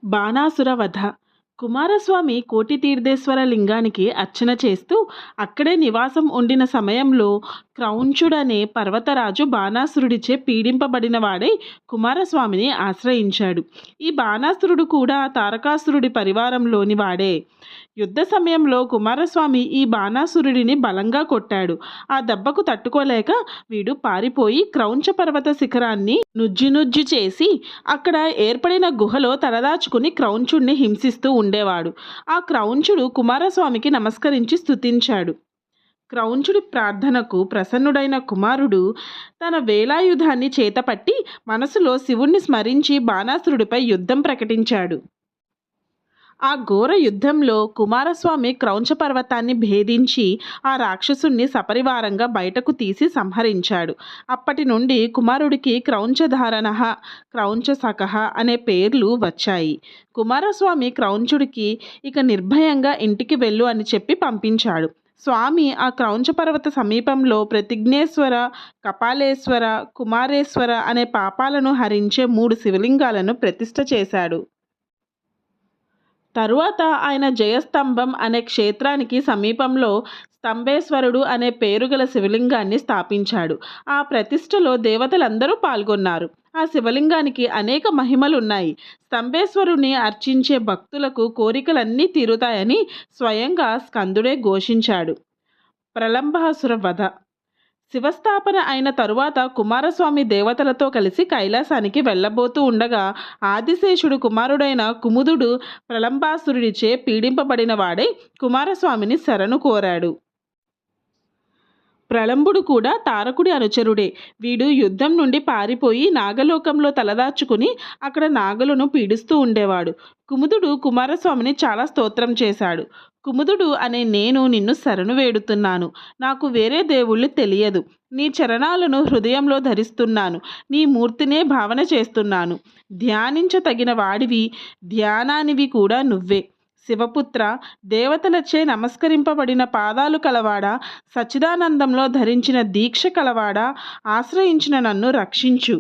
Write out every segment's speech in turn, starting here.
బాణాసుర వధ. కుమారస్వామి కోటితీర్థేశ్వర లింగానికి అర్చన చేస్తూ అక్కడే నివాసం ఉండిన సమయంలో క్రౌంచుడనే పర్వతరాజు బాణాసురుడిచే పీడింపబడినవాడై కుమారస్వామిని ఆశ్రయించాడు. ఈ బాణాసురుడు కూడా తారకాసురుడి పరివారంలోని వాడే. యుద్ధ సమయంలో కుమారస్వామి ఈ బాణాసురుడిని బలంగా కొట్టాడు. ఆ దెబ్బకు తట్టుకోలేక వీడు పారిపోయి క్రౌంచ పర్వత శిఖరాన్ని నుజ్జు చేసి అక్కడ ఏర్పడిన గుహలో తలదాచుకుని క్రౌంచుడిని హింసిస్తూ ఉండేవాడు. ఆ క్రౌంచుడు కుమారస్వామికి నమస్కరించి స్తుతించాడు. క్రౌంచుడి ప్రార్థనకు ప్రసన్నుడైన కుమారుడు తన వేలాయుధాన్ని చేతపట్టి మనసులో శివుణ్ణి స్మరించి బాణాసురుడిపై యుద్ధం ప్రకటించాడు. ఆ ఘోర యుద్ధంలో కుమారస్వామి క్రౌంచ పర్వతాన్ని భేదించి ఆ రాక్షసుణ్ణి సపరివారంగా బయటకు తీసి సంహరించాడు. అప్పటి నుండి కుమారుడికి క్రౌంచధారణ, క్రౌంచసఖ అనే పేర్లు వచ్చాయి. కుమారస్వామి క్రౌంచుడికి ఇక నిర్భయంగా ఇంటికి వెళ్ళు అని చెప్పి పంపించాడు. స్వామి ఆ క్రౌంచ పర్వత సమీపంలో ప్రతిజ్ఞేశ్వర, కపాలేశ్వర, కుమారేశ్వర అనే పాపాలను హరించే 3 శివలింగాలను ప్రతిష్ఠ చేశాడు. తరువాత ఆయన జయస్తంభం అనే క్షేత్రానికి సమీపంలో స్తంభేశ్వరుడు అనే పేరుగల శివలింగాన్ని స్థాపించాడు. ఆ ప్రతిష్టలో దేవతలందరూ పాల్గొన్నారు. ఆ శివలింగానికి అనేక మహిమలున్నాయి. స్తంభేశ్వరుని అర్చించే భక్తులకు కోరికలన్నీ తీరుతాయని స్వయంగా స్కందుడే ఘోషించాడు. ప్రలంబాసుర వధ. శివస్థాపన అయిన తరువాత కుమారస్వామి దేవతలతో కలిసి కైలాసానికి వెళ్ళబోతూ ఉండగా ఆదిశేషుడు కుమారుడైన కుముదుడు ప్రలంబాసురుడిచే పీడింపబడిన వాడై కుమారస్వామిని శరణు కోరాడు. ప్రళంబుడు కూడా తారకుడి అనుచరుడే. వీడు యుద్ధం నుండి పారిపోయి నాగలోకంలో తలదాచుకుని అక్కడ నాగలను పీడిస్తూ ఉండేవాడు. కుముదుడు కుమారస్వామిని చాలా స్తోత్రం చేశాడు. కుముదుడు అనే నేను నిన్ను శరణు వేడుతున్నాను. నాకు వేరే దేవుళ్ళు తెలియదు. నీ చరణాలను హృదయంలో ధరిస్తున్నాను. నీ మూర్తినే భావన చేస్తున్నాను. ధ్యానించతగిన వాడివి, ధ్యానానివి కూడా నువ్వే. శివపుత్ర, దేవతలచే నమస్కరింపబడిన పాదాలు కలవాడా, సచ్చిదానందంలో ధరించిన దీక్ష కలవాడా, ఆశ్రయించిన నన్ను రక్షించు.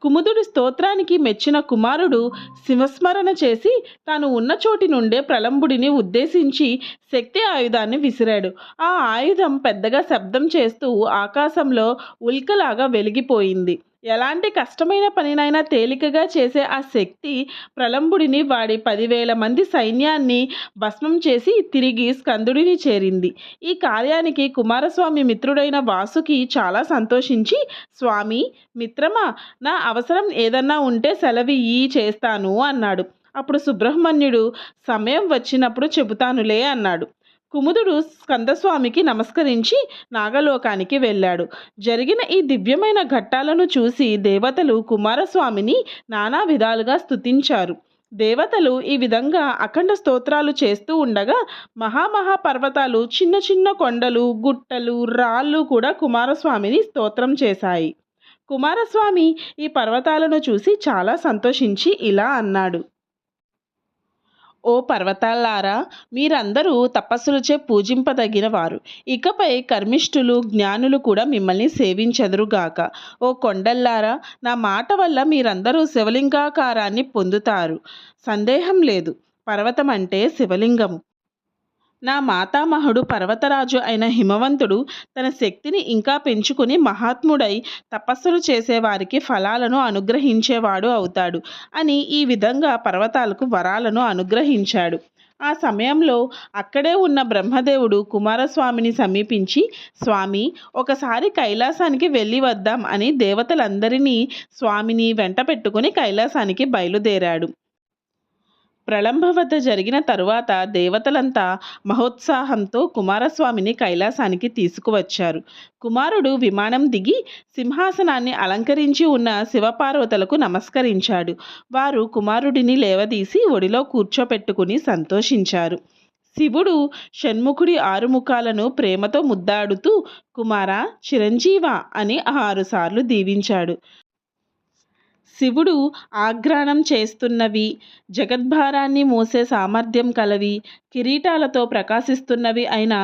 కుముదుడి స్తోత్రానికి మెచ్చిన కుమారుడు శివస్మరణ చేసి తాను ఉన్న చోటి నుండే ప్రలంబుడిని ఉద్దేశించి శక్తి ఆయుధాన్ని విసిరాడు. ఆ ఆయుధం పెద్దగా శబ్దం చేస్తూ ఆకాశంలో ఉల్కలాగా వెలిగిపోయింది. ఎలాంటి కష్టమైన పనినైనా తేలికగా చేసే ఆ శక్తి ప్రలంబుడిని వాడి 10,000 మంది సైన్యాన్ని భస్మం చేసి తిరిగి స్కందుడిని చేరింది. ఈ కార్యానికి కుమారస్వామి మిత్రుడైన వాసుకి చాలా సంతోషించి, స్వామి, మిత్రమా, నా అవసరం ఏదన్నా ఉంటే సెలవియ్యి, చేస్తాను అన్నాడు. అప్పుడు సుబ్రహ్మణ్యుడు సమయం వచ్చినప్పుడు చెబుతానులే అన్నాడు. కుముదుడు స్కందస్వామికి నమస్కరించి నాగలోకానికి వెళ్ళాడు. జరిగిన ఈ దివ్యమైన ఘట్టాలను చూసి దేవతలు కుమారస్వామిని నానా విధాలుగా స్తుతించారు. దేవతలు ఈ విధంగా అఖండ స్తోత్రాలు చేస్తూ ఉండగా పర్వతాలు, చిన్న చిన్న కొండలు, గుట్టలు, రాళ్ళు కూడా కుమారస్వామిని స్తోత్రం చేశాయి. కుమారస్వామి ఈ పర్వతాలను చూసి చాలా సంతోషించి ఇలా అన్నాడు. ఓ పర్వతాలారా, మీరందరూ తపస్సులచే పూజింపదగిన వారు. ఇకపై కర్మిష్ఠులు, జ్ఞానులు కూడా మిమ్మల్ని సేవించెదరుగాక. ఓ కొండల్లారా, నా మాట వల్ల మీరందరూ శివలింగాకారాన్ని పొందుతారు. సందేహం లేదు. పర్వతం అంటే శివలింగము. నా మాతామహుడు పర్వతరాజు అయిన హిమవంతుడు తన శక్తిని ఇంకా పెంచుకుని మహాత్ముడై తపస్సులు చేసేవారికి ఫలాలను అనుగ్రహించేవాడు అవుతాడు అని ఈ విధంగా పర్వతాలకు వరాలను అనుగ్రహించాడు. ఆ సమయంలో అక్కడే ఉన్న బ్రహ్మదేవుడు కుమారస్వామిని సమీపించి, స్వామి, ఒకసారి కైలాసానికి వెళ్ళి వద్దాం అని దేవతలందరినీ స్వామిని వెంట పెట్టుకుని కైలాసానికి బయలుదేరాడు. ప్రళంబ వద్ద జరిగిన తరువాత దేవతలంతా మహోత్సాహంతో కుమారస్వామిని కైలాసానికి తీసుకువచ్చారు. కుమారుడు విమానం దిగి సింహాసనాన్ని అలంకరించి ఉన్న శివపార్వతులకు నమస్కరించాడు. వారు కుమారుడిని లేవదీసి ఒడిలో కూర్చోపెట్టుకుని సంతోషించారు. శివుడు షణ్ముఖుడి 6 ముఖాలను ప్రేమతో ముద్దాడుతూ కుమారా, చిరంజీవా అని 6 సార్లు దీవించాడు. శివుడు ఆఘ్రాణం చేస్తున్నవి, జగద్భారాన్ని మోసే సామర్థ్యం కలవి, కిరీటాలతో ప్రకాశిస్తున్నవి అయిన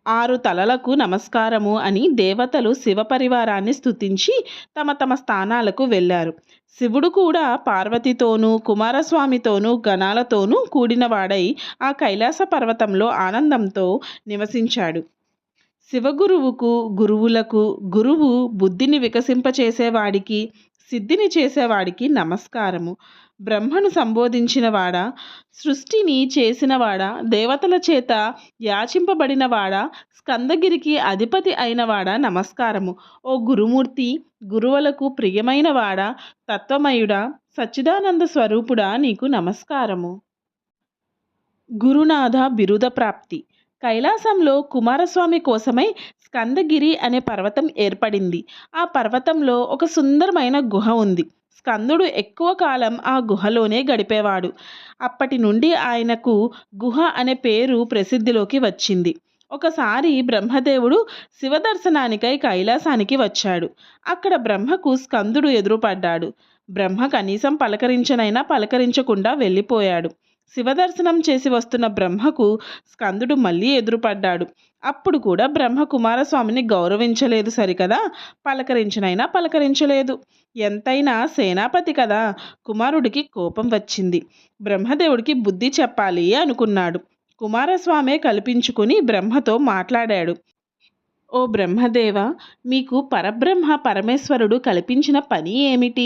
6 తలలకు నమస్కారము అని దేవతలు శివపరివారాన్ని స్తుతించి తమ తమ స్థానాలకు వెళ్ళారు. శివుడు కూడా పార్వతితోనూ కుమారస్వామితోనూ గణాలతోనూ కూడినవాడై ఆ కైలాస పర్వతంలో ఆనందంతో నివసించాడు. శివగురువుకు గురువులకు గురువు బుద్ధిని వికసింపచేసేవాడికి సిద్ధిని చేసేవాడికి నమస్కారము. బ్రహ్మను సంబోధించినవాడా, సృష్టిని చేసినవాడా, దేవతల చేత యాచింపబడినవాడా, స్కందగిరికి అధిపతి అయినవాడా నమస్కారము. ఓ గురుమూర్తి, గురువులకు ప్రియమైనవాడా, తత్వమయుడా, సచ్చిదానంద స్వరూపుడా నీకు నమస్కారము. గురునాథ బిరుద ప్రాప్తి. కైలాసంలో కుమారస్వామి కోసమై స్కందగిరి అనే పర్వతం ఏర్పడింది. ఆ పర్వతంలో ఒక సుందరమైన గుహ ఉంది. స్కందుడు ఎక్కువ కాలం ఆ గుహలోనే గడిపేవాడు. అప్పటి నుండి ఆయనకు గుహ అనే పేరు ప్రసిద్ధిలోకి వచ్చింది. ఒకసారి బ్రహ్మదేవుడు శివదర్శనానికై కైలాసానికి వచ్చాడు. అక్కడ బ్రహ్మకు స్కందుడు ఎదురుపడ్డాడు. బ్రహ్మ కనీసం పలకరించనైనా పలకరించకుండా వెళ్ళిపోయాడు. శివదర్శనం చేసి వస్తున్న బ్రహ్మకు స్కందుడు మళ్ళీ ఎదురుపడ్డాడు. అప్పుడు కూడా బ్రహ్మ కుమారస్వామిని గౌరవించలేదు సరికదా, పలకరించనైనా పలకరించలేదు. ఎంతైనా సేనాపతి కదా. కుమారుడికి కోపం వచ్చింది. బ్రహ్మదేవుడికి బుద్ధి చెప్పాలి అనుకున్నాడు. కుమారస్వామే కల్పించుకుని బ్రహ్మతో మాట్లాడాడు. ఓ బ్రహ్మదేవ, మీకు పరబ్రహ్మ పరమేశ్వరుడు కల్పించిన పని ఏమిటి?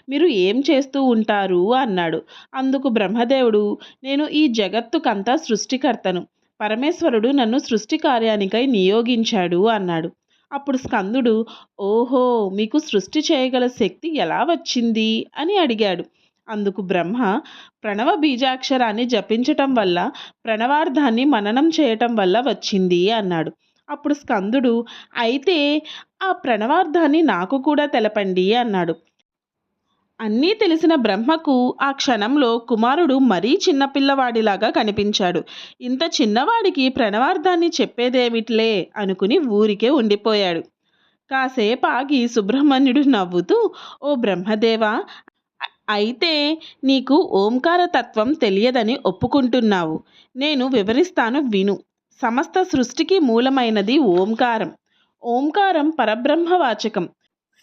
మీరు ఏం చేస్తూ ఉంటారు అన్నాడు. అందుకు బ్రహ్మదేవుడు, నేను ఈ జగత్తుకంతా సృష్టికర్తను. పరమేశ్వరుడు నన్ను సృష్టి కార్యానికై నియోగించాడు అన్నాడు. అప్పుడు స్కందుడు, ఓహో, మీకు సృష్టి చేయగల శక్తి ఎలా వచ్చింది అని అడిగాడు. అందుకు బ్రహ్మ, ప్రణవ బీజాక్షరాన్ని జపించటం వల్ల, ప్రణవార్థాన్ని మననం చేయటం వల్ల వచ్చింది అన్నాడు. అప్పుడు స్కందుడు, అయితే ఆ ప్రణవార్థాన్ని నాకు కూడా తెలపండి అన్నాడు. అన్నీ తెలిసిన బ్రహ్మకు ఆ క్షణంలో కుమారుడు మరీ చిన్నపిల్లవాడిలాగా కనిపించాడు. ఇంత చిన్నవాడికి ప్రణవార్థాన్ని చెప్పేదేమిట్లే అనుకుని ఊరికే ఉండిపోయాడు. కాసేపు ఆగి సుబ్రహ్మణ్యుడు నవ్వుతూ, ఓ బ్రహ్మదేవా, అయితే నీకు ఓంకార తత్వం తెలియదని ఒప్పుకుంటున్నావు. నేను వివరిస్తాను విను. సమస్త సృష్టికి మూలమైనది ఓంకారం. ఓంకారం పరబ్రహ్మవాచకం.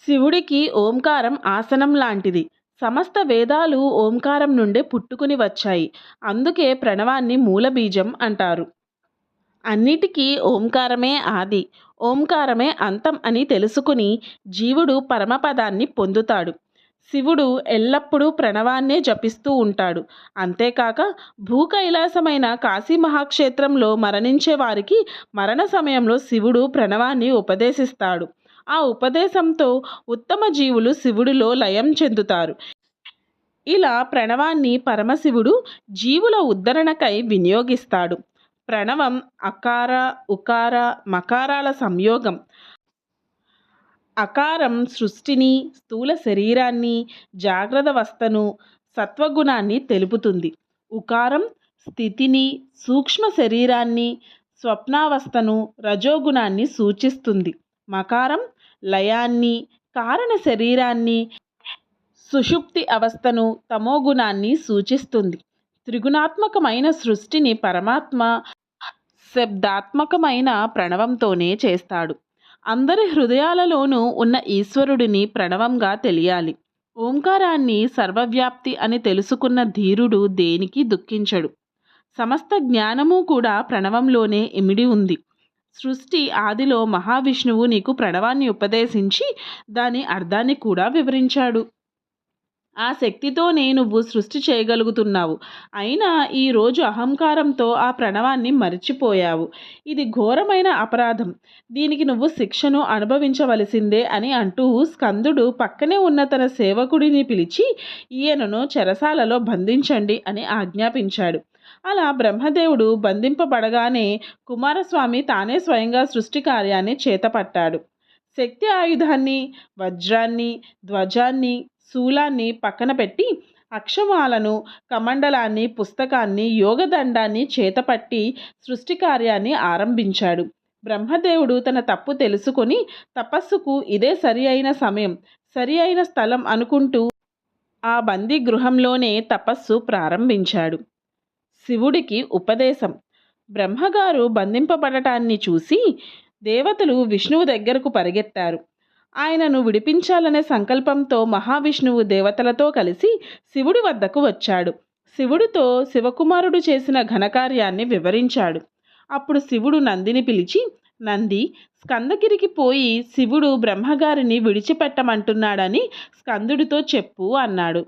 శివుడికి ఓంకారం ఆసనం లాంటిది. సమస్త వేదాలు ఓంకారం నుండే పుట్టుకుని వచ్చాయి. అందుకే ప్రణవాన్ని మూలబీజం అంటారు. అన్నిటికీ ఓంకారమే ఆది, ఓంకారమే అంతం అని తెలుసుకుని జీవుడు పరమపదాన్ని పొందుతాడు. శివుడు ఎల్లప్పుడూ ప్రణవాన్నే జపిస్తూ ఉంటాడు. అంతేకాక భూకైలాసమైన కాశీ మహాక్షేత్రంలో మరణించే వారికి మరణ సమయంలో శివుడు ప్రణవాన్ని ఉపదేశిస్తాడు. ఆ ఉపదేశంతో ఉత్తమ జీవులు శివుడిలో లయం చెందుతారు. ఇలా ప్రణవాన్ని పరమశివుడు జీవుల ఉద్ధరణకై వినియోగిస్తాడు. ప్రణవం అకార, ఉకార, మకారాల సంయోగం. అకారం సృష్టిని, స్థూల శరీరాన్ని, జాగ్రత్తవస్థను, సత్వగుణాన్ని తెలుపుతుంది. ఉకారం స్థితిని, సూక్ష్మ శరీరాన్ని, స్వప్నావస్థను, రజోగుణాన్ని సూచిస్తుంది. మకారం లయాన్ని, కారణ శరీరాన్ని, సుషుప్తి అవస్థను, తమోగుణాన్ని సూచిస్తుంది. త్రిగుణాత్మకమైన సృష్టిని పరమాత్మ శబ్దాత్మకమైన ప్రణవంతోనే చేస్తాడు. అందరి హృదయాలలోనూ ఉన్న ఈశ్వరుడిని ప్రణవంగా తెలియాలి. ఓంకారాన్ని సర్వవ్యాప్తి అని తెలుసుకున్న ధీరుడు దేనికి దుఃఖించడు. సమస్త జ్ఞానము కూడా ప్రణవంలోనే ఇమిడి ఉంది. సృష్టి ఆదిలో మహావిష్ణువు నీకు ప్రణవాన్ని ఉపదేశించి దాని అర్థాన్ని కూడా వివరించాడు. ఆ శక్తితోనే నువ్వు సృష్టి చేయగలుగుతున్నావు. అయినా ఈరోజు అహంకారంతో ఆ ప్రణవాన్ని మరిచిపోయావు. ఇది ఘోరమైన అపరాధం. దీనికి నువ్వు శిక్షను అనుభవించవలసిందే అని అంటూ స్కందుడు పక్కనే ఉన్న తన సేవకుడిని పిలిచి ఈయనను చెరసాలలో బంధించండి అని ఆజ్ఞాపించాడు. అలా బ్రహ్మదేవుడు బంధింపబడగానే కుమారస్వామి తానే స్వయంగా సృష్టి కార్యాన్ని చేతపట్టాడు. శక్తి ఆయుధాన్ని, వజ్రాన్ని, ధ్వజాన్ని, శూలాన్ని పక్కన పెట్టి అక్షమాలను, కమండలాన్ని, పుస్తకాన్ని, యోగదండాన్ని చేతపట్టి సృష్టి కార్యాన్ని ఆరంభించాడు. బ్రహ్మదేవుడు తన తప్పు తెలుసుకొని తపస్సుకు ఇదే సరి అయిన సమయం, సరి అయిన స్థలం అనుకుంటూ ఆ బందీ గృహంలోనే తపస్సు ప్రారంభించాడు. శివుడికి ఉపదేశం. బ్రహ్మగారు బంధింపబడటాన్ని చూసి దేవతలు విష్ణువు దగ్గరకు పరిగెత్తారు. ఆయనను విడిపించాలనే సంకల్పంతో మహావిష్ణువు దేవతలతో కలిసి శివుడి వద్దకు వచ్చాడు. శివుడితో శివకుమారుడు చేసిన ఘనకార్యాన్ని వివరించాడు. అప్పుడు శివుడు నందిని పిలిచి, నంది, స్కందగిరికి పోయి శివుడు బ్రహ్మగారిని విడిచిపెట్టమంటున్నాడని స్కందుడితో చెప్పు అన్నాడు.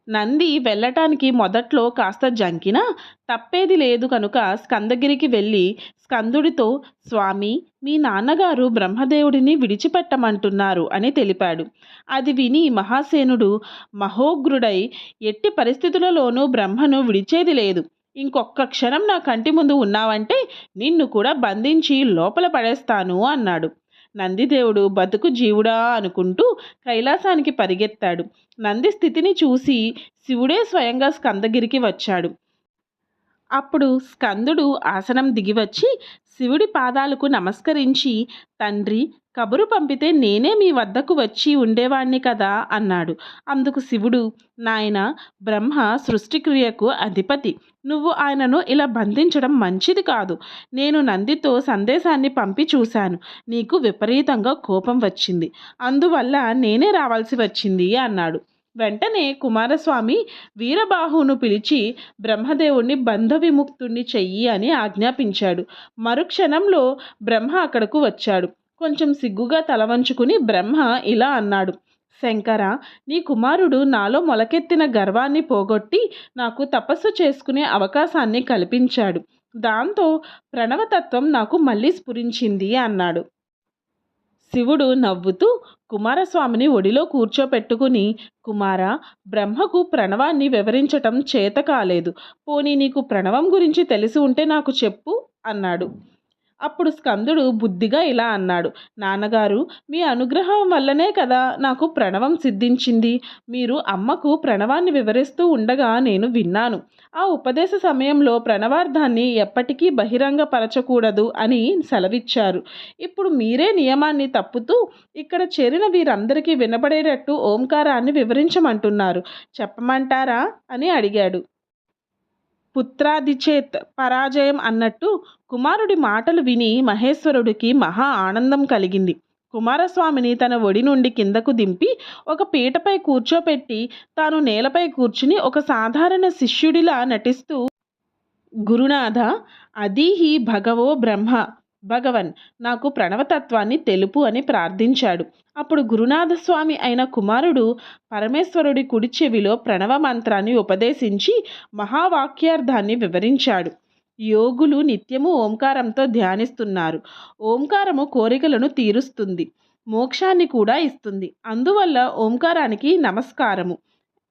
నంది వెళ్ళటానికి మొదట్లో కాస్త జంకినా తప్పేది లేదు కనుక స్కందగిరికి వెళ్ళి స్కందుడితో, స్వామి, మీ నాన్నగారు బ్రహ్మదేవుడిని విడిచిపెట్టమంటున్నారు అని తెలిపాడు. అది విని మహాసేనుడు మహోగ్రుడై, ఎట్టి పరిస్థితులలోనూ బ్రహ్మను విడిచేది లేదు. ఇంకొక్క క్షణం నా కంటి ముందు ఉన్నావంటే నిన్ను కూడా బంధించి లోపల పడేస్తాను అన్నాడు. నందిదేవుడు బతుకు జీవుడా అనుకుంటూ కైలాసానికి పరిగెత్తాడు. నంది స్థితిని చూసి శివుడే స్వయంగా స్కందగిరికి వచ్చాడు. అప్పుడు స్కందుడు ఆసనం దిగివచ్చి శివుడి పాదాలకు నమస్కరించి, తండ్రి, కబురు పంపితే నేనే మీ వద్దకు వచ్చి ఉండేవాణ్ణి కదా అన్నాడు. అందుకు శివుడు, నాయన, బ్రహ్మ సృష్టిక్రియకు అధిపతి. నువ్వు ఆయనను ఇలా బంధించడం మంచిది కాదు. నేను నందితో సందేశాన్ని పంపి చూశాను. నీకు విపరీతంగా కోపం వచ్చింది. అందువల్ల నేనే రావాల్సి వచ్చింది అన్నాడు. వెంటనే కుమారస్వామి వీరబాహువును పిలిచి బ్రహ్మదేవుణ్ణి బంధ విముక్తుణ్ణి చెయ్యి అని ఆజ్ఞాపించాడు. మరుక్షణంలో బ్రహ్మ అక్కడకు వచ్చాడు. కొంచెం సిగ్గుగా తలవంచుకుని బ్రహ్మ ఇలా అన్నాడు, శంకర, నీ కుమారుడు నాలో మొలకెత్తిన గర్వాన్ని పోగొట్టి నాకు తపస్సు చేసుకునే అవకాశాన్ని కల్పించాడు. దాంతో ప్రణవతత్వం నాకు మళ్ళీ స్ఫురించింది అన్నాడు. శివుడు నవ్వుతూ కుమారస్వామిని ఒడిలో కూర్చోపెట్టుకుని, కుమార, బ్రహ్మకు ప్రణవాన్ని వివరించటం చేత కాలేదు. పోనీ నీకు ప్రణవం గురించి తెలిసి ఉంటే నాకు చెప్పు అన్నాడు. అప్పుడు స్కందుడు బుద్ధిగా ఇలా అన్నాడు, నాన్నగారు, మీ అనుగ్రహం వల్లనే కదా నాకు ప్రణవం సిద్ధించింది. మీరు అమ్మకు ప్రణవాన్ని వివరిస్తూ ఉండగా నేను విన్నాను. ఆ ఉపదేశ సమయంలో ప్రణవార్థాన్ని ఎప్పటికీ బహిరంగపరచకూడదు అని సెలవిచ్చారు. ఇప్పుడు మీరే నియమాన్ని తప్పుతూ ఇక్కడ చేరిన వీరందరికీ వినపడేటట్టు ఓంకారాన్ని వివరించమంటున్నారు. చెప్పమంటారా అని అడిగాడు. పుత్రాదిచేత్ పరాజయం అన్నట్టు కుమారుడి మాటలు విని మహేశ్వరుడికి మహా ఆనందం కలిగింది. కుమారస్వామిని తన ఒడి నుండి కిందకు దింపి ఒక పీటపై కూర్చోపెట్టి తాను నేలపై కూర్చుని ఒక సాధారణ శిష్యుడిలా నటిస్తూ, గురునాథ, అదీహి భగవో బ్రహ్మ, భగవన్, నాకు ప్రణవతత్వాన్ని తెలుపు అని ప్రార్థించాడు. అప్పుడు గురునాథస్వామి అయిన కుమారుడు పరమేశ్వరుడి కుడి చెవిలో ప్రణవ మంత్రాన్ని ఉపదేశించి మహావాక్యార్థాన్ని వివరించాడు. యోగులు నిత్యము ఓంకారంతో ధ్యానిస్తున్నారు. ఓంకారము కోరికలను తీరుస్తుంది, మోక్షాన్ని కూడా ఇస్తుంది. అందువల్ల ఓంకారానికి నమస్కారము.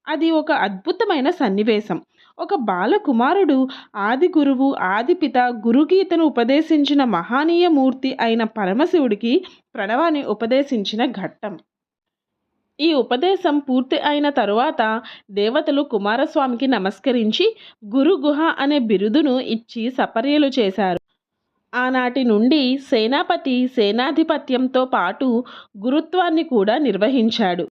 అది ఒక అద్భుతమైన సన్నివేశం. ఒక బాలకుమారుడు ఆది గురువు, ఆదిపిత, గురుగీతను ఉపదేశించిన మహానీయ మూర్తి అయిన పరమశివుడికి ప్రణవాన్ని ఉపదేశించిన ఘట్టం. ఈ ఉపదేశం పూర్తి అయిన తరువాత దేవతలు కుమారస్వామికి నమస్కరించి గురుగుహ అనే బిరుదును ఇచ్చి సపర్యలు చేశారు. ఆనాటి నుండి సేనాపతి సేనాధిపత్యంతో పాటు గురుత్వాన్ని కూడా నిర్వహించాడు.